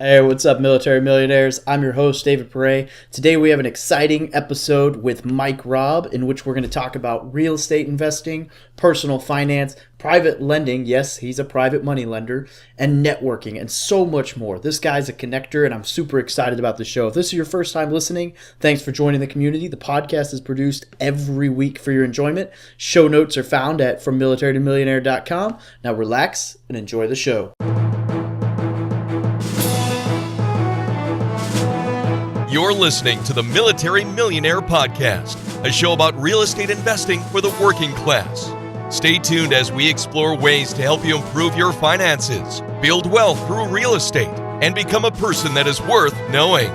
Hey, what's up, military millionaires? I'm your host, David Perret. Today we have an exciting episode with Robb, in which we're going to talk about real estate investing, personal finance, private lending. Yes, he's a private money lender, and networking, and so much more. This guy's a connector, and I'm super excited about the show. If this is your first time listening, thanks for joining the community. The podcast is produced every week for your enjoyment. Show notes are found at FromMilitaryToMillionaire.com. Now relax and enjoy the show. You're listening to the Military Millionaire Podcast, a show about real estate investing for the working class. Stay tuned as we explore ways to help you improve your finances, build wealth through real estate, and become a person that is worth knowing.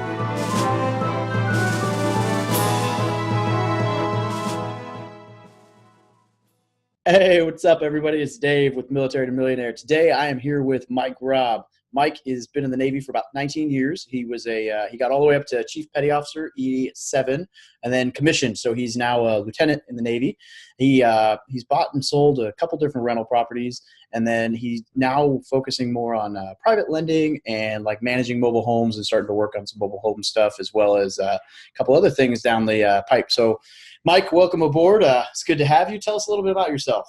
Hey, what's up, everybody? It's Dave with Military to Millionaire. Today, I am here with Robb. Mike has been in the Navy for about 19 years. He got all the way up to Chief Petty Officer E7, and then commissioned. So he's now a lieutenant in the Navy. He's bought and sold a couple different rental properties, and then he's now focusing more on private lending and like managing mobile homes and starting to work on some mobile home stuff, as well as a couple other things down the pipe. So, Mike, welcome aboard. It's good to have you. Tell us a little bit about yourself.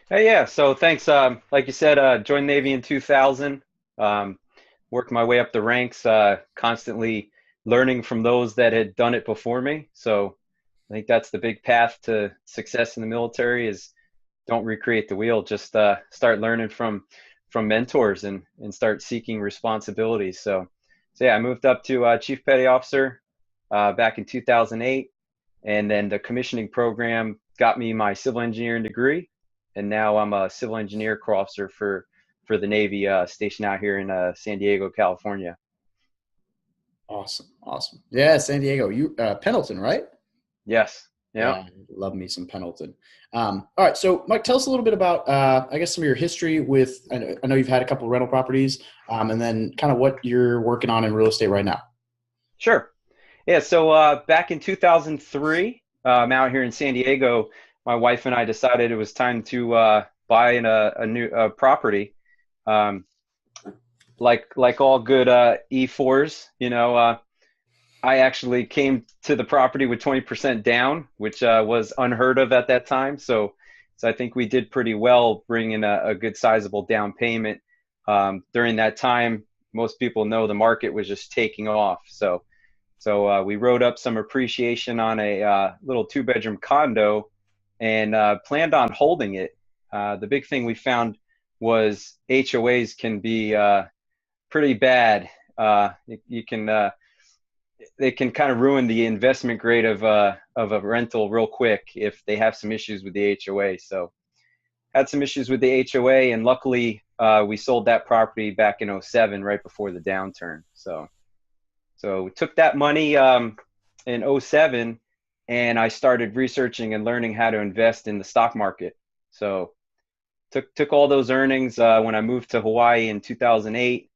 Hey, yeah. So thanks. Like you said, joined Navy in 2000. Worked my way up the ranks, constantly learning from those that had done it before me. So I think that's the big path to success in the military is don't recreate the wheel, just start learning from mentors and start seeking responsibilities. So yeah, I moved up to Chief Petty Officer back in 2008, and then the commissioning program got me my civil engineering degree, and now I'm a civil engineer corps officer for the Navy, stationed out here in San Diego, California. Awesome. Yeah, San Diego. You Pendleton, right? Yes. Yeah, love me some Pendleton. All right, so Mike, tell us a little bit about, I guess, some of your history with. I know you've had a couple of rental properties, and then kind of what you're working on in real estate right now. Sure. Yeah. So back in 2003, I'm out here in San Diego. My wife and I decided it was time to buy a new property. Like all good E4s, I actually came to the property with 20% down, which was unheard of at that time. So I think we did pretty well bringing a good sizable down payment. During that time, most people know the market was just taking off. So we wrote up some appreciation on a little 2-bedroom condo and planned on holding it. The big thing we found was HOAs can be pretty bad. They can kind of ruin the investment grade of a rental real quick if they have some issues with the HOA. So had some issues with the HOA, and luckily we sold that property back in 2007, right before the downturn. So we took that money in 2007, and I started researching and learning how to invest in the stock market. So took all those earnings when I moved to Hawaii in 2008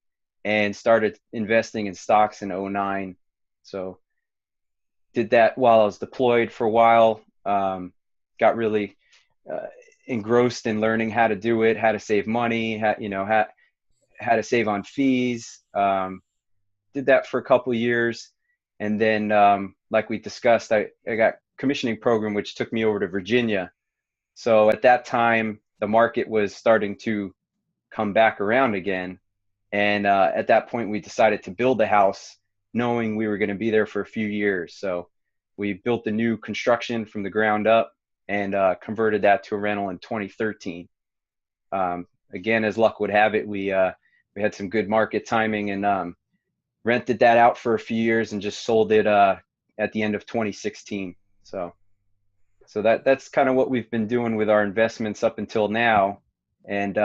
and started investing in stocks in 2009. So did that while I was deployed for a while. Got really engrossed in learning how to do it, how to save money, how to save on fees. Did that for a couple of years, and then like we discussed, I got commissioning program, which took me over to Virginia. So at that time, the market was starting to come back around again. And at that point, we decided to build a house knowing we were going to be there for a few years. So we built the new construction from the ground up and converted that to a rental in 2013. Again, as luck would have it, we had some good market timing and rented that out for a few years and just sold it at the end of 2016. So that's kind of what we've been doing with our investments up until now. And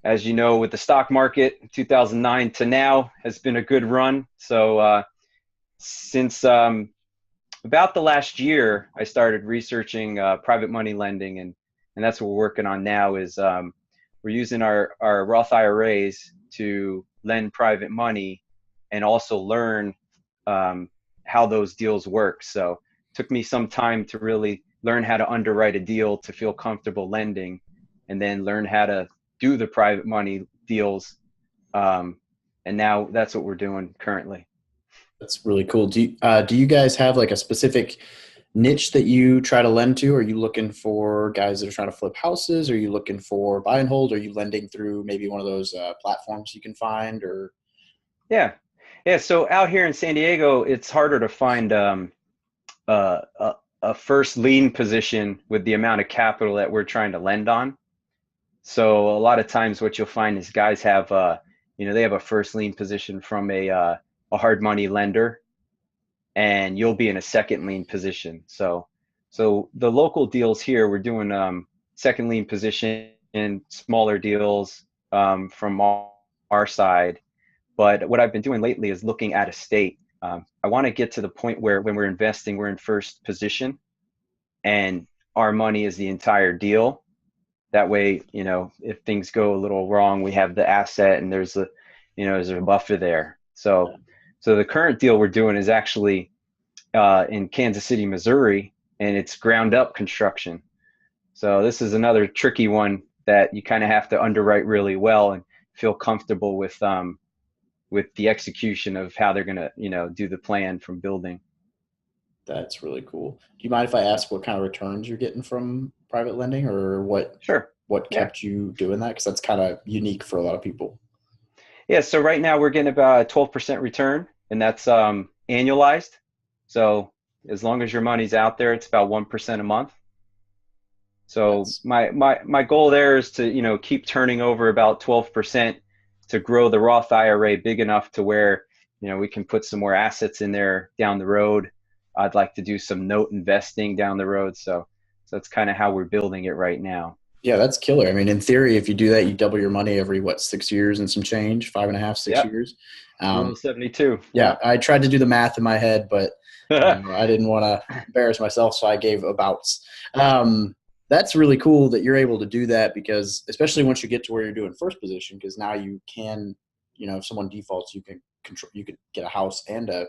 as you know, with the stock market, 2009 to now has been a good run. So since about the last year, I started researching private money lending, and that's what we're working on now. Is we're using our Roth IRAs to lend private money and also learn how those deals work. So it took me some time to really learn how to underwrite a deal to feel comfortable lending, and then learn how to do the private money deals And now that's what we're doing currently. That's really cool. Do you guys have like a specific niche that you try to lend to? Are you looking for guys that are trying to flip houses? Are you looking for buy and hold? Are you lending through maybe one of those platforms you can find? Or Yeah. Yeah. So out here in San Diego, it's harder to find uh, a, a first lien position with the amount of capital that we're trying to lend on. So a lot of times what you'll find is guys have, they have a first lien position from a hard money lender, and you'll be in a second lien position. So the local deals here, we're doing second lien position in smaller deals from our side. But what I've been doing lately is looking at a state. I want to get to the point where when we're investing, we're in first position and our money is the entire deal. That way, if things go a little wrong, we have the asset and there's a buffer there. So the current deal we're doing is actually in Kansas City, Missouri, and it's ground up construction. So this is another tricky one that you kind of have to underwrite really well and feel comfortable with the execution of how they're going to, do the plan from building. that's really cool. Do you mind if I ask what kind of returns you're getting from private lending, or what Sure. kept you doing that? Because that's kind of unique for a lot of people. Yeah. So right now we're getting about a 12% return, and that's annualized. So as long as your money's out there, it's about 1% a month. So my goal there is to, keep turning over about 12% to grow the Roth IRA big enough to where, we can put some more assets in there down the road. I'd like to do some note investing down the road. So that's kind of how we're building it right now. Yeah, that's killer. I mean, in theory, if you do that, you double your money every 6 years and some change, 5.5, 6 years. Rule 72. Yeah, I tried to do the math in my head, but I didn't want to embarrass myself, so I gave abouts. That's really cool that you're able to do that, because especially once you get to where you're doing first position, because now you can, if someone defaults, you can control, you could get a house and a,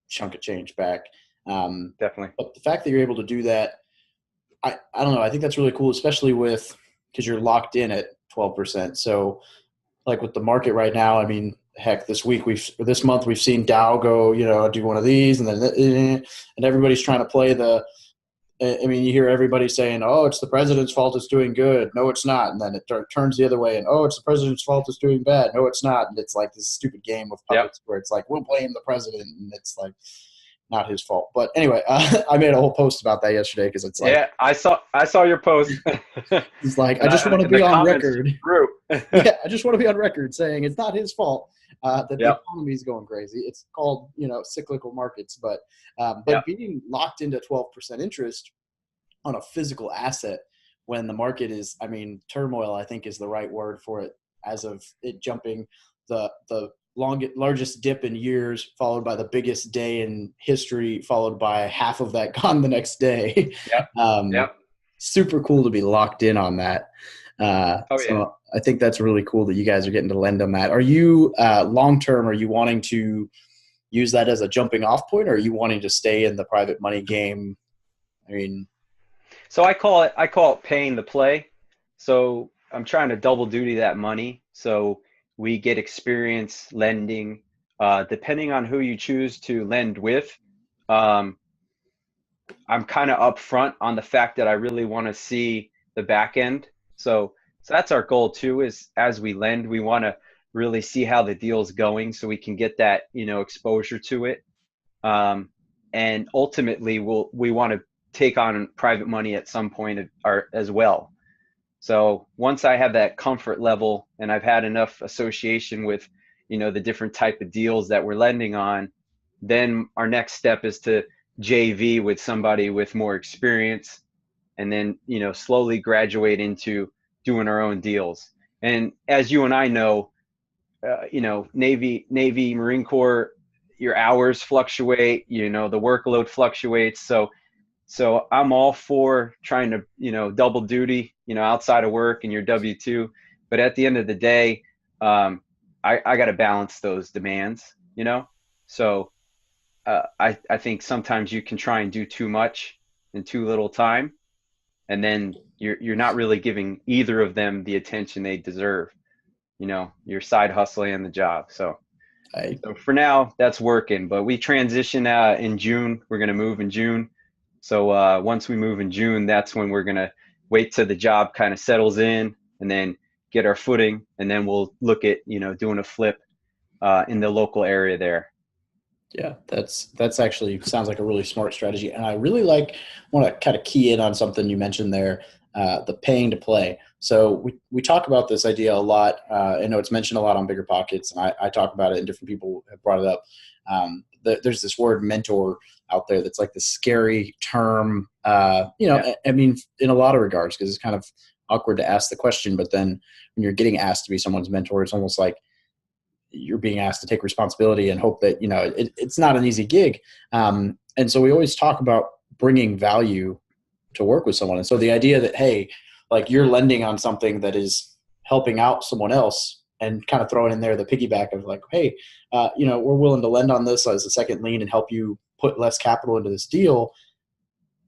chunk of change back. Definitely. But the fact that you're able to do that, I don't know. I think that's really cool, especially because you're locked in at 12%. So like with the market right now, I mean, heck, this month we've seen Dow go, do one of these, and then and everybody's trying to play you hear everybody saying, oh, it's the president's fault it's doing good. No, it's not. And then it turns the other way, and oh, it's the president's fault it's doing bad. No, it's not. And it's like this stupid game of puppets where it's like, we'll blame the president, and it's like not his fault. But anyway, I made a whole post about that yesterday, because it's like, yeah, I saw your post. He's like, I just want to be on record. Yeah, I just want to be on record saying it's not his fault that the economy is going crazy. It's called, cyclical markets. But being locked into 12% interest on a physical asset when the market is, turmoil, I think is the right word for it, as of it jumping the largest dip in years, followed by the biggest day in history, followed by half of that gone the next day. Super cool to be locked in on that. So I think that's really cool that you guys are getting to lend on that. Are you long-term, are you wanting to use that as a jumping off point, or are you wanting to stay in the private money game? So I call it paying the play. So I'm trying to double duty that money. So we get experience lending, depending on who you choose to lend with. I'm kind of upfront on the fact that I really want to see the back end. So that's our goal too, is as we lend, we want to really see how the deal's going so we can get that, exposure to it. And ultimately we want to take on private money at some point as well. So once I have that comfort level and I've had enough association with, the different type of deals that we're lending on, then our next step is to JV with somebody with more experience, and then, slowly graduate into doing our own deals. And as you and I know, Navy, Marine Corps, your hours fluctuate, the workload fluctuates. So I'm all for trying to, double duty, outside of work and your W-2. But at the end of the day, I got to balance those demands, So I think sometimes you can try and do too much in too little time, and then you're not really giving either of them the attention they deserve. your side hustle and the job. So I, for now, that's working. But we transition in June. We're going to move in June. So once we move in June, that's when we're going to wait till the job kind of settles in and then get our footing. And then we'll look at, doing a flip in the local area there. Yeah, that's actually sounds like a really smart strategy. And I really want to kind of key in on something you mentioned there, the paying to play. So we talk about this idea a lot. I know it's mentioned a lot on Bigger Pockets, and I talk about it, and different people have brought it up. There's this word mentor out there that's like the scary term, I mean, in a lot of regards, because it's kind of awkward to ask the question. But then when you're getting asked to be someone's mentor, it's almost like you're being asked to take responsibility and hope that, it's not an easy gig. And so we always talk about bringing value to work with someone. And so the idea that, hey, like you're lending on something that is helping out someone else, and kind of throwing in there the piggyback of like, hey, we're willing to lend on this as a second lien and help you put less capital into this deal.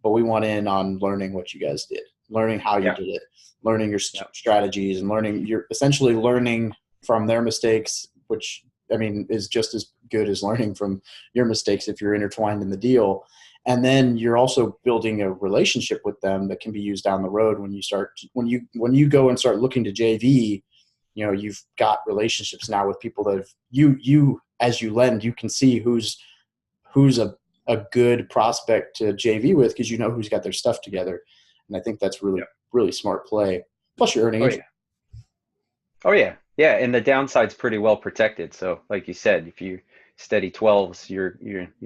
But we want in on learning what you guys did, learning how you did it, learning your strategies, and you're essentially learning from their mistakes, which I mean is just as good as learning from your mistakes if you're intertwined in the deal. And then you're also building a relationship with them that can be used down the road when you go and start looking to JV. You've got relationships now with people that you as you lend, you can see who's a good prospect to JV with, because who's got their stuff together. And I think that's really smart play. Plus you're earning interest. Oh yeah. Yeah. And the downside's pretty well protected. So like you said, if you steady 12s, you're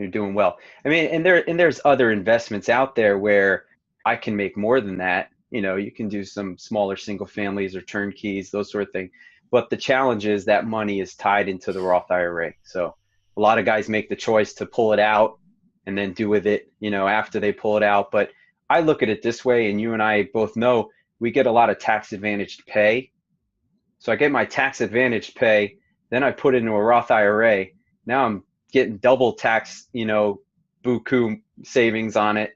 doing well. I mean, and there's other investments out there where I can make more than that. You can do some smaller single families or turnkeys, those sort of things. But the challenge is that money is tied into the Roth IRA. So a lot of guys make the choice to pull it out and then do with it, after they pull it out. But I look at it this way, and you and I both know we get a lot of tax advantaged pay. So I get my tax advantaged pay, then I put it into a Roth IRA. Now I'm getting double tax, buku savings on it.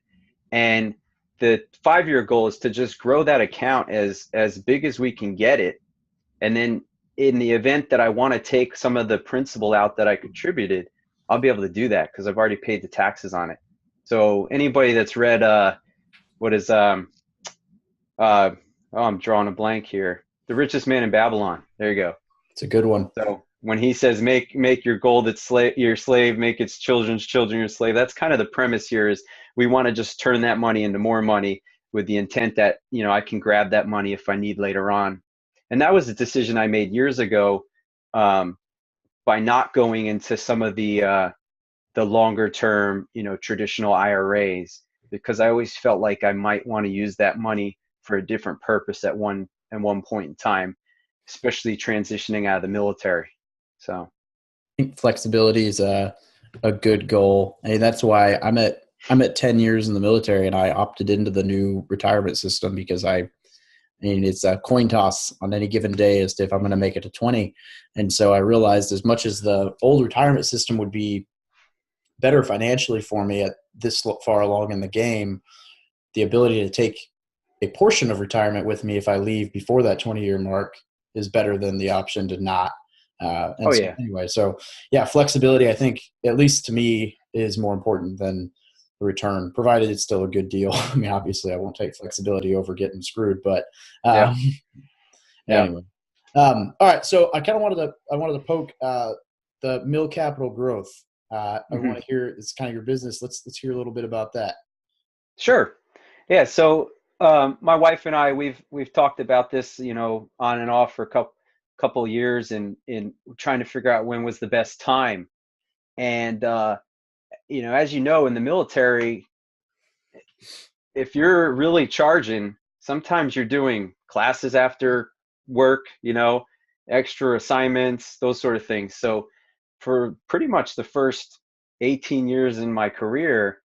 And the 5-year goal is to just grow that account as big as we can get it. And then in the event that I want to take some of the principal out that I contributed, I'll be able to do that because I've already paid the taxes on it. So anybody that's read, I'm drawing a blank here. The Richest Man in Babylon. There you go. It's a good one. So when he says make your gold your slave, make its children's children your slave, that's kind of the premise here. Is we want to just turn that money into more money with the intent that I can grab that money if I need later on. And that was a decision I made years ago by not going into some of the longer term traditional IRAs, because I always felt like I might want to use that money for a different purpose at one point in time, especially transitioning out of the military. So I think flexibility is a good goal. I mean, that's why I'm at 10 years in the military, and I opted into the new retirement system because it's a coin toss on any given day as to if I'm going to make it to 20. And so I realized, as much as the old retirement system would be better financially for me at this far along in the game, the ability to take a portion of retirement with me if I leave before that 20-year mark is better than the option to not. Anyway, so yeah, flexibility, I think, at least to me, is more important than the return, provided it's still a good deal. I mean, obviously I won't take flexibility over getting screwed, but anyway. All right. So I kind of wanted to poke the MilCapital Growth. I want to hear, it's kind of your business. Let's hear a little bit about that. Sure. Yeah. So my wife and I, we've talked about this, on and off for a couple of years, and in trying to figure out when was the best time. And as in the military, if you're really charging, sometimes you're doing classes after work, extra assignments, those sort of things. So for pretty much the first 18 years in my career,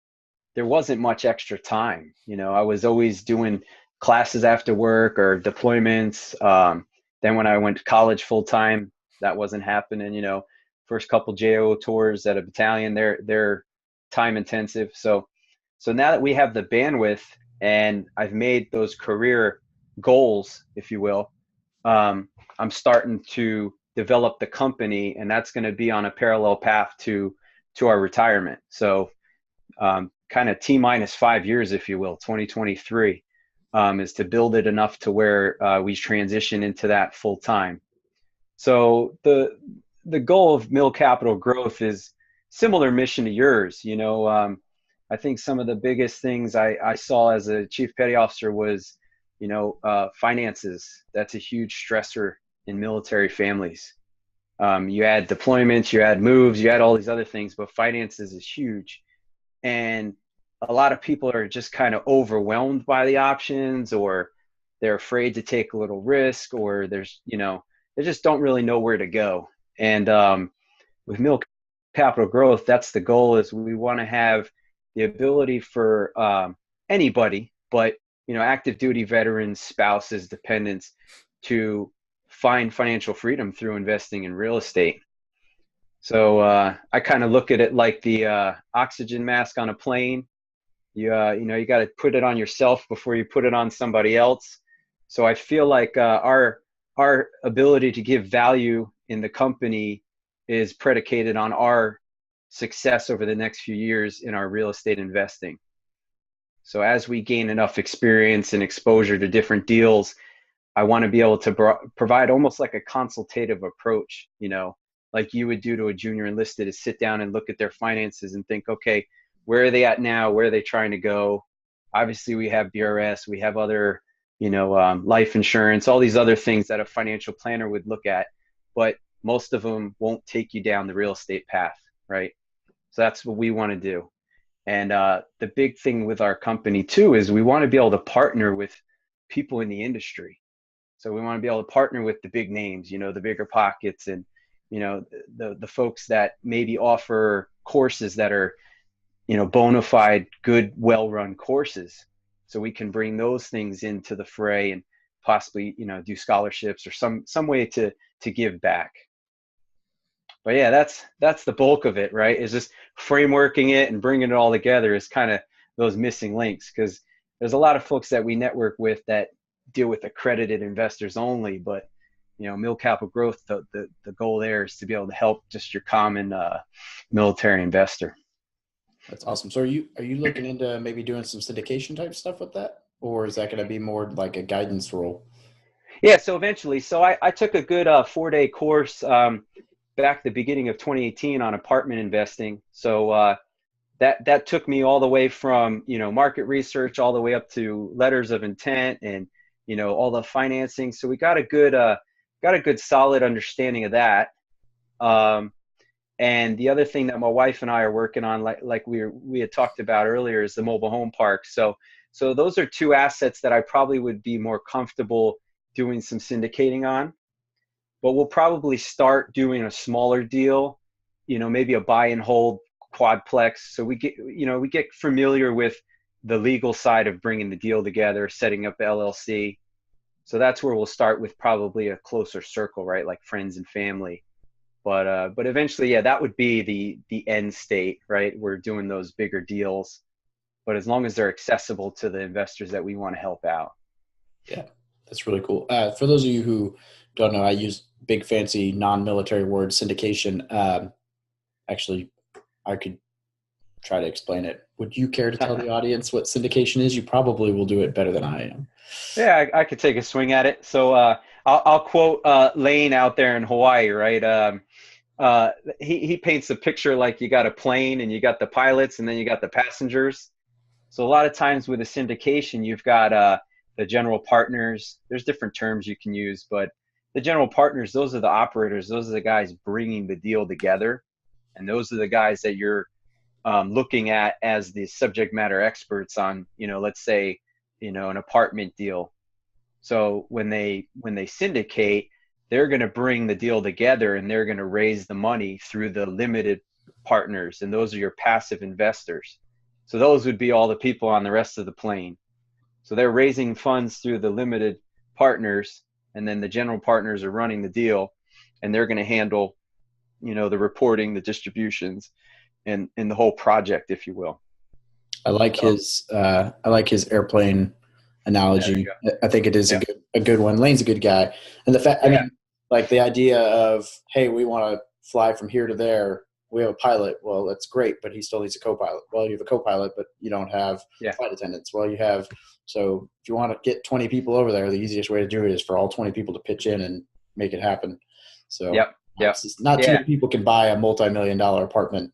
there wasn't much extra time. I was always doing classes after work or deployments. Then when I went to college full time, that wasn't happening. First couple JO tours at a battalion, they're time intensive. So now that we have the bandwidth and I've made those career goals, if you will, I'm starting to develop the company, and that's going to be on a parallel path to our retirement. So kind of T-5 years, if you will, 2023, is to build it enough to where we transition into that full time. So the goal of MilCapital Growth is similar mission to yours. I think some of the biggest things I saw as a chief petty officer was, finances. That's a huge stressor in military families. You add deployments, you add moves, you add all these other things, but finances is huge. And a lot of people are just kind of overwhelmed by the options, or they're afraid to take a little risk, or they just don't really know where to go. And with MilCapital Growth, that's the goal. Is we want to have the ability for anybody, but active duty veterans, spouses, dependents, to find financial freedom through investing in real estate. So I kind of look at it like the oxygen mask on a plane. You got to put it on yourself before you put it on somebody else. So I feel like our ability to give value in the company is predicated on our success over the next few years in our real estate investing. So as we gain enough experience and exposure to different deals, I want to be able to provide almost like a consultative approach, like you would do to a junior enlisted, is sit down and look at their finances and think, okay, where are they at now? Where are they trying to go? Obviously, we have BRS, we have other, life insurance, all these other things that a financial planner would look at, but most of them won't take you down the real estate path, right? So that's what we want to do. And the big thing with our company too is we want to be able to partner with people in the industry. So we want to be able to partner with the big names, the bigger pockets, and the folks that maybe offer courses that are bona fide, good, well-run courses. So we can bring those things into the fray and possibly do scholarships or some way to give back. But yeah, that's the bulk of it, right? Is just frameworking it and bringing it all together is kind of those missing links, because there's a lot of folks that we network with that deal with accredited investors only, but MilCapital Growth, the goal there is to be able to help just your common military investor. That's awesome. So are you looking into maybe doing some syndication type stuff with that, or is that going to be more like a guidance role? Yeah, so eventually. So I took a good 4-day course back at the beginning of 2018 on apartment investing. So that took me all the way from market research all the way up to letters of intent and all the financing. So we got a good solid understanding of that. And the other thing that my wife and I are working on, like we had talked about earlier, is the mobile home park. So those are two assets that I probably would be more comfortable doing some syndicating on. But we'll probably start doing a smaller deal, maybe a buy and hold quadplex. So we get familiar with the legal side of bringing the deal together, setting up LLC. So that's where we'll start with probably a closer circle, right? Like friends and family. But eventually, yeah, that would be the end state, right? We're doing those bigger deals, but as long as they're accessible to the investors that we want to help out. Yeah, that's really cool. For those of you who don't know, I use big fancy non-military word syndication. Actually, I could try to explain it. Would you care to tell the audience what syndication is? You probably will do it better than I am. Yeah, I could take a swing at it. So I'll quote Lane out there in Hawaii, right? He paints a picture like you got a plane and you got the pilots and then you got the passengers. So a lot of times with a syndication, you've got the general partners. There's different terms you can use, but the general partners, those are the operators. Those are the guys bringing the deal together. And those are the guys that you're looking at as the subject matter experts on, let's say, an apartment deal. So when they syndicate, they're going to bring the deal together and they're going to raise the money through the limited partners. And those are your passive investors. So those would be all the people on the rest of the plane. So they're raising funds through the limited partners, and then the general partners are running the deal, and they're going to handle, the reporting, the distributions, and the whole project, if you will. I like his airplane analogy. I think it is Yeah. a good one. Lane's a good guy. And the fact, I Yeah. mean, like the idea of, hey, we want to fly from here to there. We have a pilot. Well, that's great, but he still needs a co-pilot. Well, you have a co-pilot, but you don't have flight attendants. Well, you have, so if you want to get 20 people over there, the easiest way to do it is for all 20 people to pitch in and make it happen. So not too many people can buy a multi-million-dollar apartment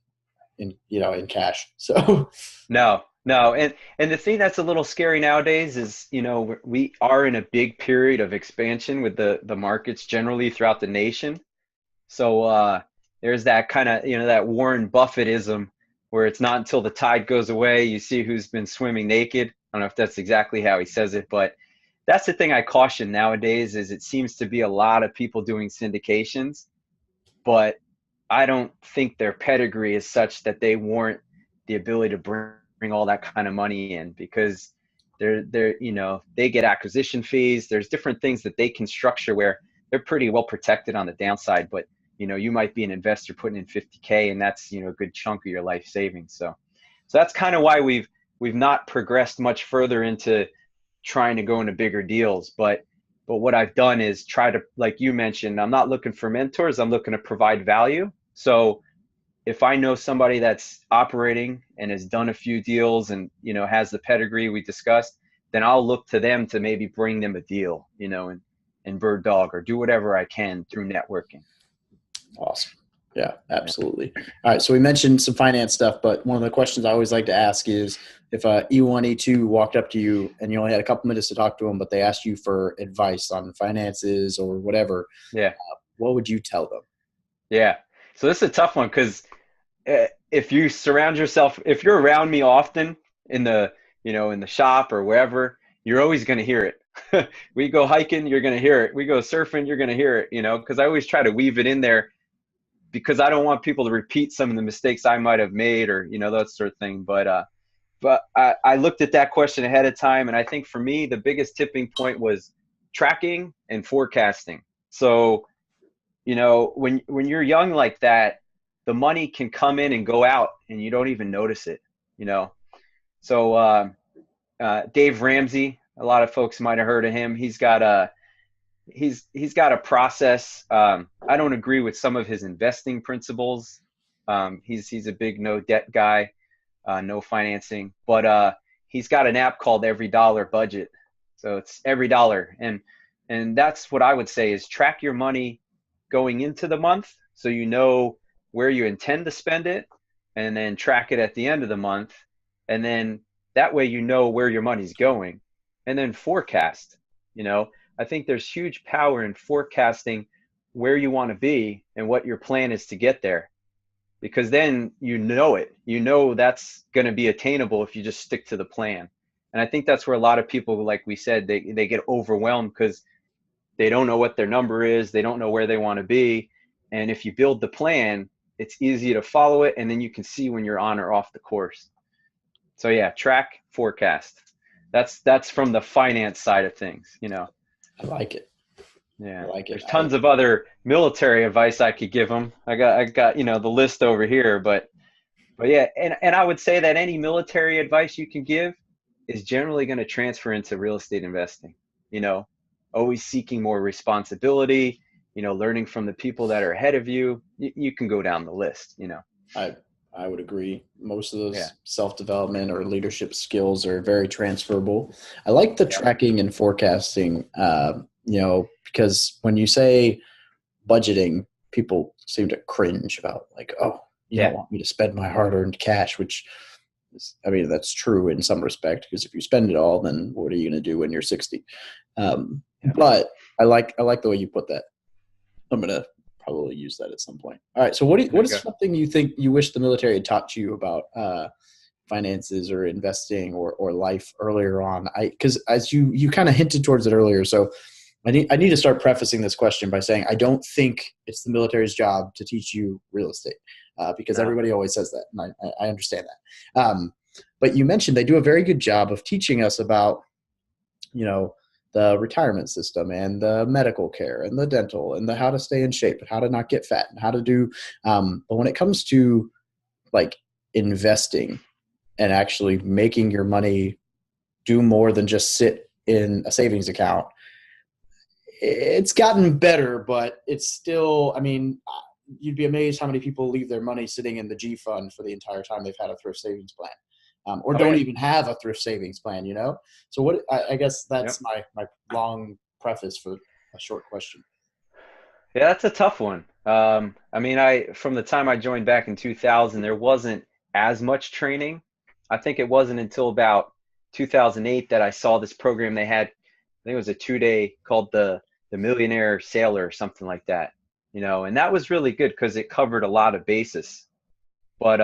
in cash. So no. And the thing that's a little scary nowadays is, we are in a big period of expansion with the markets generally throughout the nation. So there's that kind of, that Warren Buffettism where it's not until the tide goes away, you see who's been swimming naked. I don't know if that's exactly how he says it, but that's the thing I caution nowadays is it seems to be a lot of people doing syndications, but I don't think their pedigree is such that they warrant the ability to bring all that kind of money in, because they get acquisition fees. There's different things that they can structure where they're pretty well protected on the downside, but you might be an investor putting in $50K and that's, a good chunk of your life savings. So that's kind of why we've not progressed much further into trying to go into bigger deals. But what I've done is try to, like you mentioned, I'm not looking for mentors. I'm looking to provide value. So if I know somebody that's operating and has done a few deals and, has the pedigree we discussed, then I'll look to them to maybe bring them a deal, and bird dog or do whatever I can through networking. Awesome. Yeah, absolutely. All right. So we mentioned some finance stuff, but one of the questions I always like to ask is if a E1, E2 walked up to you and you only had a couple minutes to talk to them, but they asked you for advice on finances or whatever, what would you tell them? Yeah. So this is a tough one because if you surround yourself, if you're around me often in the shop or wherever, you're always going to hear it. We go hiking, you're going to hear it. We go surfing, you're going to hear it, because I always try to weave it in there because I don't want people to repeat some of the mistakes I might have made or, that sort of thing. But I looked at that question ahead of time. And I think for me, the biggest tipping point was tracking and forecasting. So, when you're young like that, the money can come in and go out and you don't even notice it, So Dave Ramsey, a lot of folks might have heard of him. He's got a process. I don't agree with some of his investing principles. He's a big no debt guy, no financing, but he's got an app called Every Dollar Budget. So it's every dollar. And that's what I would say is track your money going into the month so you know where you intend to spend it, and then track it at the end of the month. And then that way you know where your money's going, and then forecast. I think there's huge power in forecasting where you want to be and what your plan is to get there, because then that's going to be attainable if you just stick to the plan. And I think that's where a lot of people, like we said, they get overwhelmed because they don't know what their number is. They don't know where they want to be. And if you build the plan, it's easy to follow it. And then you can see when you're on or off the course. So yeah, track, forecast. That's from the finance side of things, I like it. Yeah. I like it. There's tons of other military advice I could give them. I got, the list over here, but yeah. And I would say that any military advice you can give is generally going to transfer into real estate investing, always seeking more responsibility, learning from the people that are ahead of you. You can go down the list, I would agree. Most of those self-development or leadership skills are very transferable. I like the tracking and forecasting, because when you say budgeting, people seem to cringe about like, oh, you don't want me to spend my hard-earned cash, which is, that's true in some respect, because if you spend it all, then what are you going to do when you're 60? But I like the way you put that. I'm going to probably use that at some point. All right. So what is something you think you wish the military had taught you about finances or investing or life earlier on? Because as you kind of hinted towards it earlier. So I need to start prefacing this question by saying, I don't think it's the military's job to teach you real estate because everybody always says that. And I understand that. But you mentioned they do a very good job of teaching us about, the retirement system and the medical care and the dental and the how to stay in shape and how to not get fat and how to do. But when it comes to like investing and actually making your money do more than just sit in a savings account. It's gotten better, but it's still, I mean, you'd be amazed how many people leave their money sitting in the G fund for the entire time they've had a thrift savings plan, or don't even have a thrift savings plan, So what, I guess that's my long preface for a short question. Yeah, that's a tough one. I mean, from the time I joined back in 2000, there wasn't as much training. I think it wasn't until about 2008 that I saw this program they had. I think it was a 2-day called the Millionaire Sailor or something like that, and that was really good because it covered a lot of bases. But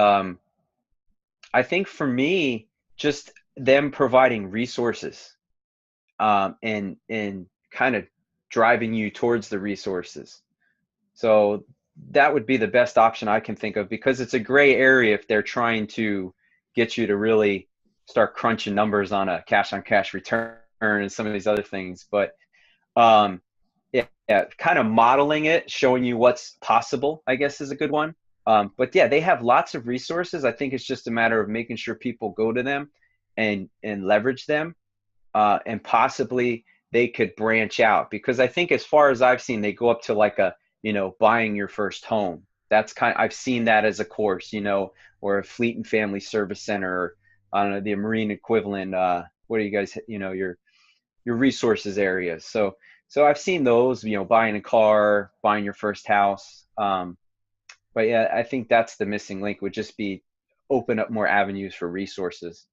I think for me, just them providing resources and kind of driving you towards the resources. So that would be the best option I can think of, because it's a gray area if they're trying to get you to really start crunching numbers on a cash on cash return and some of these other things. But yeah, kind of modeling it, showing you what's possible, I guess, is a good one. But yeah, they have lots of resources. I think it's just a matter of making sure people go to them and leverage them, and possibly they could branch out, because I think as far as I've seen, they go up to like buying your first home. That's I've seen that as a course, or a fleet and family service center, or I don't know, the Marine equivalent. What are you guys, your resources areas. So I've seen those, buying a car, buying your first house. But yeah, I think that's the missing link, would just be open up more avenues for resources.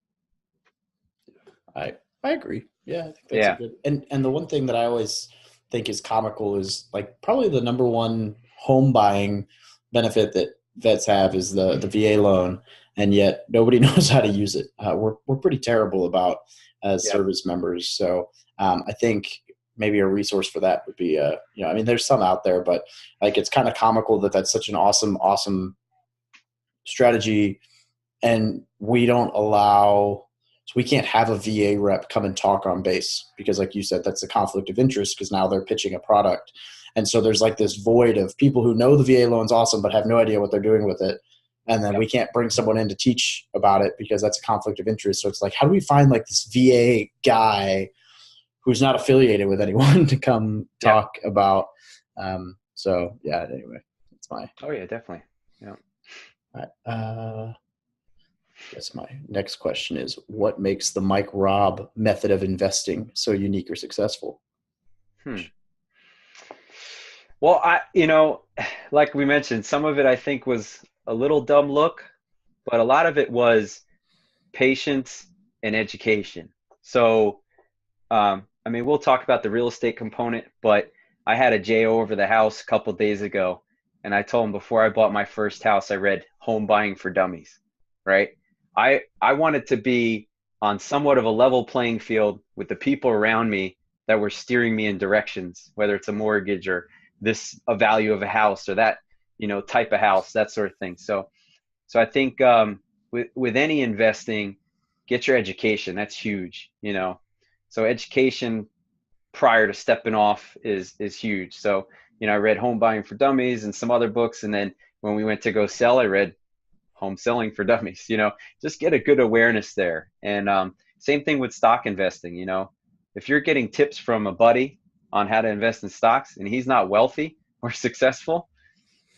I agree. Yeah, I think that's a good. And the one thing that I always think is comical is, like, probably the number one home buying benefit that vets have is the VA loan, and yet nobody knows how to use it. We're pretty terrible about as service members. So I think maybe a resource for that would be, I mean, there's some out there, but like, it's kind of comical that that's such an awesome strategy, and we don't allow. So we can't have a VA rep come and talk on base, because, like you said, that's a conflict of interest, because now they're pitching a product. And so there's like this void of people who know the VA loan's awesome but have no idea what they're doing with it. And then we can't bring someone in to teach about it because that's a conflict of interest. So it's like, how do we find like this VA guy who's not affiliated with anyone to come talk about? So yeah, anyway, that's my. Oh yeah, definitely. Yeah. All right. I guess my next question is, what makes the Mike Robb method of investing so unique or successful? Well, like we mentioned, some of it I think was a little dumb look, but a lot of it was patience and education. So, I mean, we'll talk about the real estate component, but I had a JO over the house a couple of days ago, and I told him before I bought my first house, I read Home Buying for Dummies, right? I wanted to be on somewhat of a level playing field with the people around me that were steering me in directions, whether it's a mortgage or a value of a house or that, type of house, that sort of thing. So I think with any investing, get your education. That's huge, So education prior to stepping off is huge. So, I read Home Buying for Dummies and some other books. And then when we went to go sell, I read Home Selling for Dummies, just get a good awareness there. And same thing with stock investing. If you're getting tips from a buddy on how to invest in stocks and he's not wealthy or successful,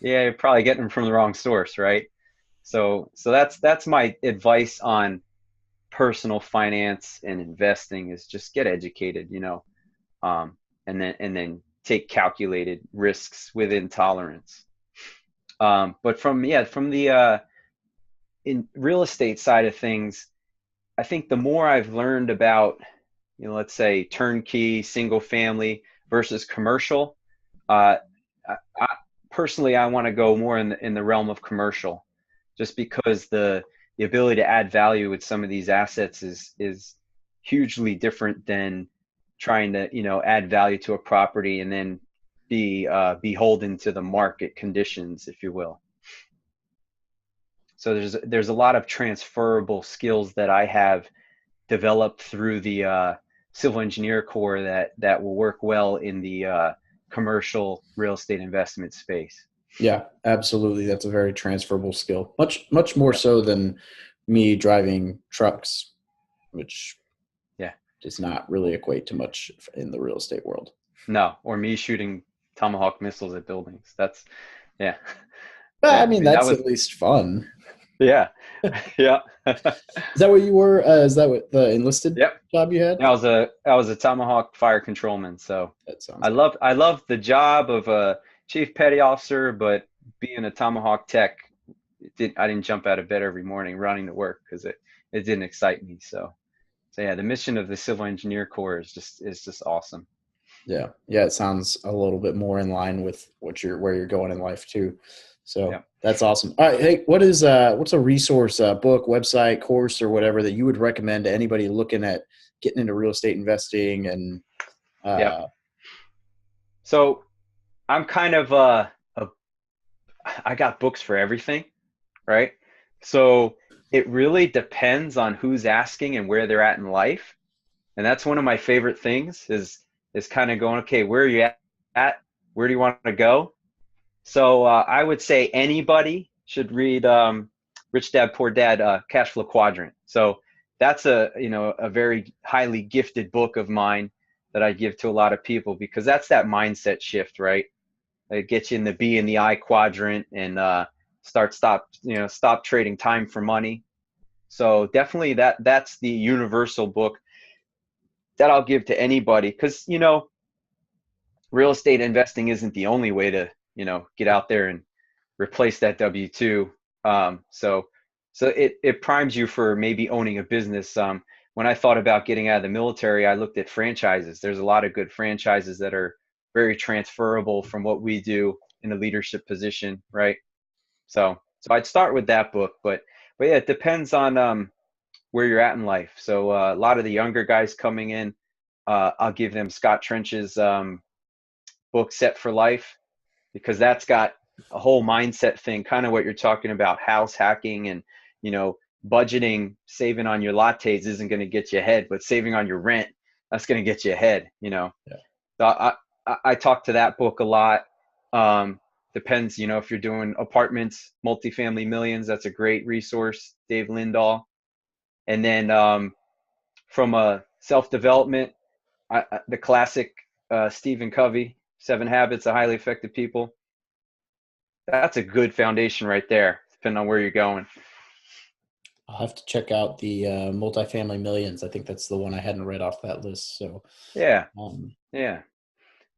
you're probably getting them from the wrong source, right? So that's my advice on personal finance and investing, is just get educated, and then take calculated risks within tolerance. But from the in real estate side of things, I think the more I've learned about, let's say turnkey, single family versus commercial, personally, I want to go more in the realm of commercial, just because the ability to add value with some of these assets is hugely different than trying to, add value to a property and then be beholden to the market conditions, if you will. So there's a lot of transferable skills that I have developed through the civil engineer corps that will work well in the commercial real estate investment space. Yeah, absolutely. That's a very transferable skill. Much more so than me driving trucks, which does not really equate to much in the real estate world. No, or me shooting Tomahawk missiles at buildings. That's, yeah. But Yeah, I I mean, mean, that that's was, at least fun. yeah. Yeah. Is that what you were? Is that what the enlisted Yep. job you had? I was a Tomahawk fire controlman. So That sounds I good. loved the job of a chief petty officer, but being a Tomahawk tech, I didn't jump out of bed every morning running to work because it didn't excite me. So yeah, the mission of the Civil Engineer Corps is just awesome. Yeah. Yeah. It sounds a little bit more in line with where you're going in life too. So Yeah. that's awesome. All right. Hey, what's a resource, book, website, course, or whatever that you would recommend to anybody looking at getting into real estate investing and, Yeah. uh, So I'm kind of I got books for everything, right? So it really depends on who's asking and where they're at in life. And that's one of my favorite things is kind of going, okay, where are you at? Where do you want to go? So I would say anybody should read Rich Dad Poor Dad, Cashflow Quadrant. So that's a very highly gifted book of mine that I give to a lot of people because that's that mindset shift, right? It gets you in the B and the I quadrant and stop trading time for money. So definitely that's the universal book that I'll give to anybody because real estate investing isn't the only way to get out there and replace that W-2. So it primes you for maybe owning a business. When I thought about getting out of the military, I looked at franchises. There's a lot of good franchises that are very transferable from what we do in a leadership position, right? So I'd start with that book, but yeah, it depends on where you're at in life. So a lot of the younger guys coming in, I'll give them Scott Trench's book Set for Life because that's got a whole mindset thing, kind of what you're talking about, house hacking and budgeting, saving on your lattes isn't going to get you ahead, but saving on your rent, that's going to get you ahead. yeah. So I talk to that book a lot. Depends, if you're doing apartments, Multifamily Millions, that's a great resource, Dave Lindahl. And then from a self-development, the classic Stephen Covey, 7 Habits of Highly Effective People. That's a good foundation right there, depending on where you're going. I'll have to check out the Multifamily Millions. I think that's the one I hadn't read off that list. So, Yeah. Yeah.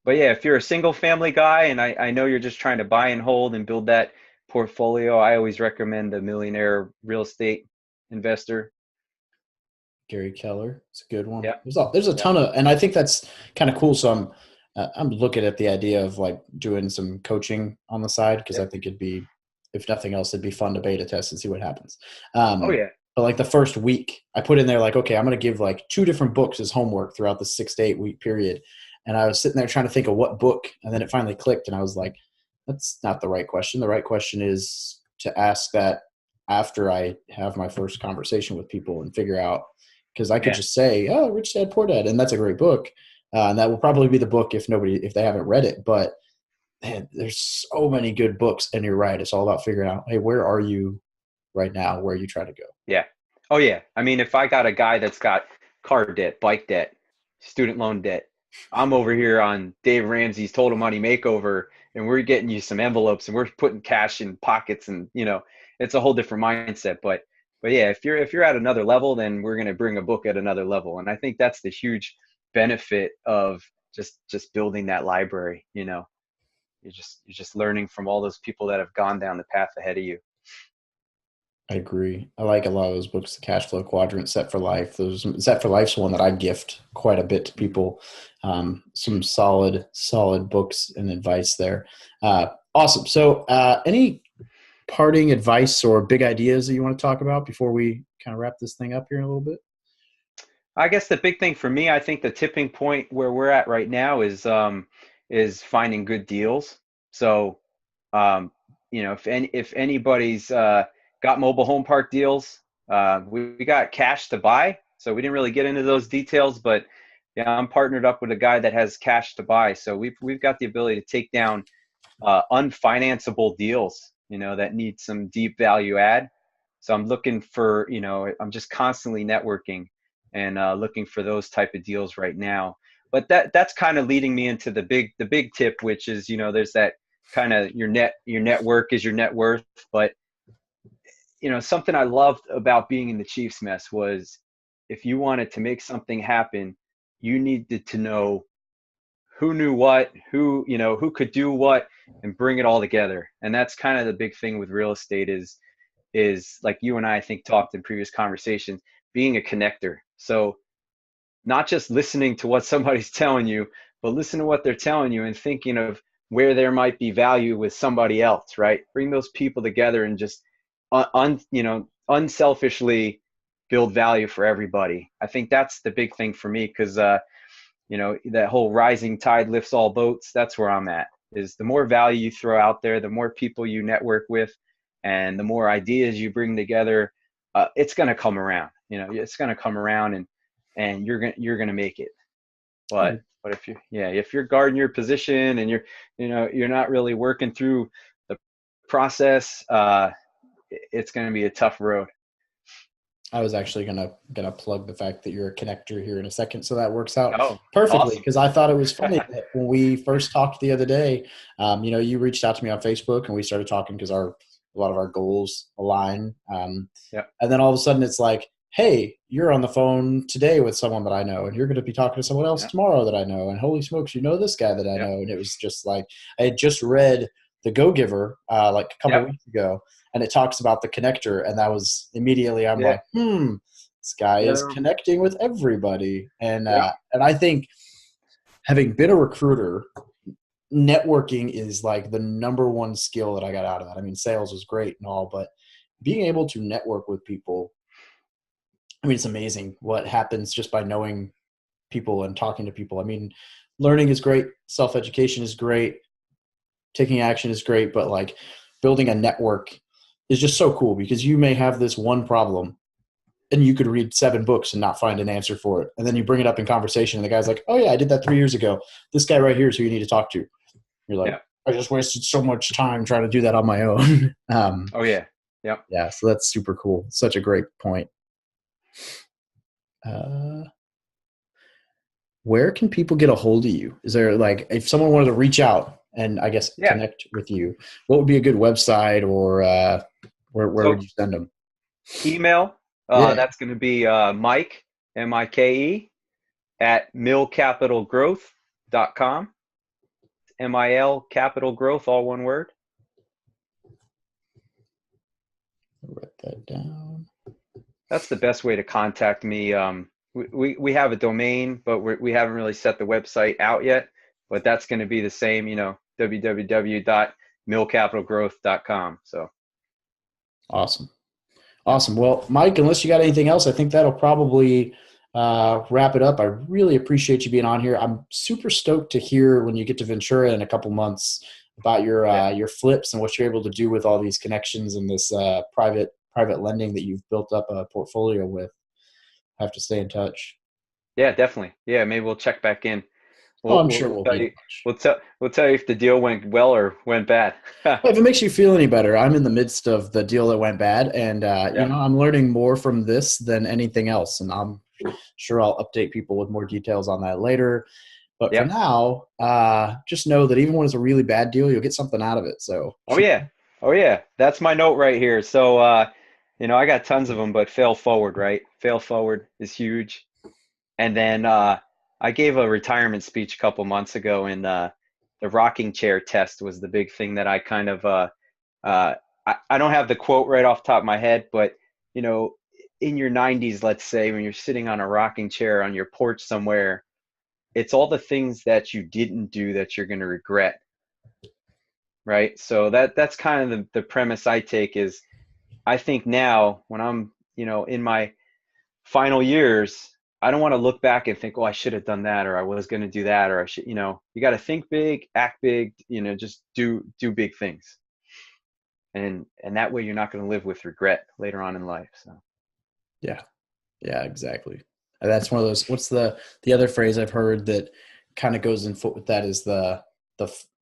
But yeah, if you're a single family guy and I know you're just trying to buy and hold and build that portfolio, I always recommend the Millionaire Real Estate Investor. Gary Keller, it's a good one. Yeah. There's a ton of, and I think that's kind of cool. So I'm looking at the idea of like doing some coaching on the side because I think it'd be, if nothing else, it'd be fun to beta test and see what happens. Oh yeah. But like the first week, I put in there like, okay, I'm going to give like 2 different books as homework throughout the 6 to 8 week period. And I was sitting there trying to think of what book, and then it finally clicked, and I was like, that's not the right question. The right question is to ask that after I have my first conversation with people and figure out, because I could just say, oh, Rich Dad Poor Dad, and that's a great book. And that will probably be the book if they haven't read it. But man, there's so many good books, and you're right. It's all about figuring out, hey, where are you right now? Where are you trying to go? Yeah. Oh yeah. I mean, if I got a guy that's got car debt, bike debt, student loan debt, I'm over here on Dave Ramsey's Total Money Makeover, and we're getting you some envelopes, and we're putting cash in pockets, and it's a whole different mindset. But yeah, if you're at another level, then we're gonna bring a book at another level, and I think that's the huge benefit of just building that library. You're just learning from all those people that have gone down the path ahead of you. I agree. I like a lot of those books, the Cashflow Quadrant, Set for Life. Set for Life's one that I gift quite a bit to people. Some solid books and advice there. Awesome. So any parting advice or big ideas that you want to talk about before we kind of wrap this thing up here in a little bit? I guess the big thing for me, I think the tipping point where we're at right now is finding good deals. So, if anybody's got mobile home park deals, we got cash to buy. So we didn't really get into those details, but yeah, I'm partnered up with a guy that has cash to buy. So we've got the ability to take down unfinanceable deals, that need some deep value add. So I'm looking for, I'm just constantly networking. and looking for those type of deals right now. But that's kind of leading me into the big tip, which is, there's that kind of your network is your net worth. But something I loved about being in the Chiefs mess was, if you wanted to make something happen, you needed to know who knew what, who could do what, and bring it all together. And that's kind of the big thing with real estate is like you and I think talked in previous conversations, being a connector. So not just listening to what somebody's telling you, but listen to what they're telling you and thinking of where there might be value with somebody else, right? Bring those people together and just unselfishly build value for everybody. I think that's the big thing for me, because that whole rising tide lifts all boats. That's where I'm at, is the more value you throw out there, the more people you network with, and the more ideas you bring together, it's going to come around. It's going to come around, and you're going to make it. But if you're guarding your position and you're not really working through the process, it's going to be a tough road. I was actually gonna plug the fact that you're a connector here in a second, so that works out perfectly, because I thought it was funny that when we first talked the other day, you reached out to me on Facebook and we started talking because a lot of our goals align. And then all of a sudden it's like, hey, you're on the phone today with someone that I know, and you're going to be talking to someone else tomorrow that I know, and holy smokes, this guy that I know. And it was just like, I had just read The Go-Giver like a couple weeks ago, and it talks about the connector, and that was immediately, I'm like, this guy is connecting with everybody. And I think, having been a recruiter, networking is like the number one skill that I got out of that. I mean, sales was great and all, but being able to network with people, I mean, it's amazing what happens just by knowing people and talking to people. I mean, learning is great. Self-education is great. Taking action is great, but like building a network is just so cool, because you may have this one problem and you could read 7 books and not find an answer for it. And then you bring it up in conversation and the guy's like, oh yeah, I did that 3 years ago. This guy right here is who you need to talk to. You're like, I just wasted so much time trying to do that on my own. Yeah. So that's super cool. Such a great point. Where can people get a hold of you? Is there, like, if someone wanted to reach out and I guess connect with you, what would be a good website, or where would you send them? Email. That's going to be Mike, MIKE, at MilCapitalGrowth.com. MIL Capital Growth, all one word. I'll write that down. That's the best way to contact me. We have a domain, but we haven't really set the website out yet. But that's going to be the same, www.milcapitalgrowth.com. So awesome. Well, Mike, unless you got anything else, I think that'll probably wrap it up. I really appreciate you being on here. I'm super stoked to hear when you get to Ventura in a couple months about your flips and what you're able to do with all these connections and this private lending that you've built up a portfolio with. Have to stay in touch. Yeah, definitely. Yeah, maybe we'll check back in. I'm sure we'll be. We'll tell you if the deal went well or went bad. If it makes you feel any better, I'm in the midst of the deal that went bad, and I'm learning more from this than anything else, and I'm sure I'll update people with more details on that later. But for now, just know that even when it's a really bad deal, you'll get something out of it. So. Oh yeah, that's my note right here. So I got tons of them, but fail forward, right? Fail forward is huge. And then I gave a retirement speech a couple months ago, and the rocking chair test was the big thing that I kind of I don't have the quote right off the top of my head, but in your 90s, let's say, when you're sitting on a rocking chair on your porch somewhere, it's all the things that you didn't do that you're going to regret, right? So that's kind of the premise I take is, I think now when I'm in my final years, I don't want to look back and think, oh, I should have done that, or I was going to do that, or I should, you got to think big, act big, just do big things. And that way you're not going to live with regret later on in life. So. Yeah, exactly. And that's one of those, what's the other phrase I've heard that kind of goes in foot with that is the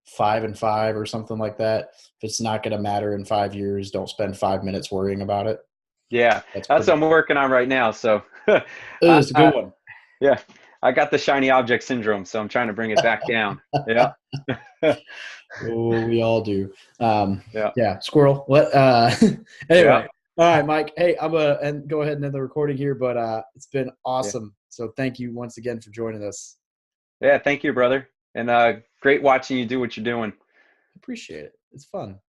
5 and 5 or something like that. If it's not going to matter in 5 years, don't spend 5 minutes worrying about it. Yeah, that's what I'm working on right now. So It's a good one. Yeah, I got the shiny object syndrome, so I'm trying to bring it back down. Yeah. Oh, we all do. Yeah. Yeah, squirrel. What? Anyway, Yeah. all right, Mike. Hey, I'm gonna go ahead and end the recording here, but it's been Yeah. awesome. So thank you once again for joining us. Yeah. Thank you, brother. And great watching you do what you're doing. Appreciate it. It's fun.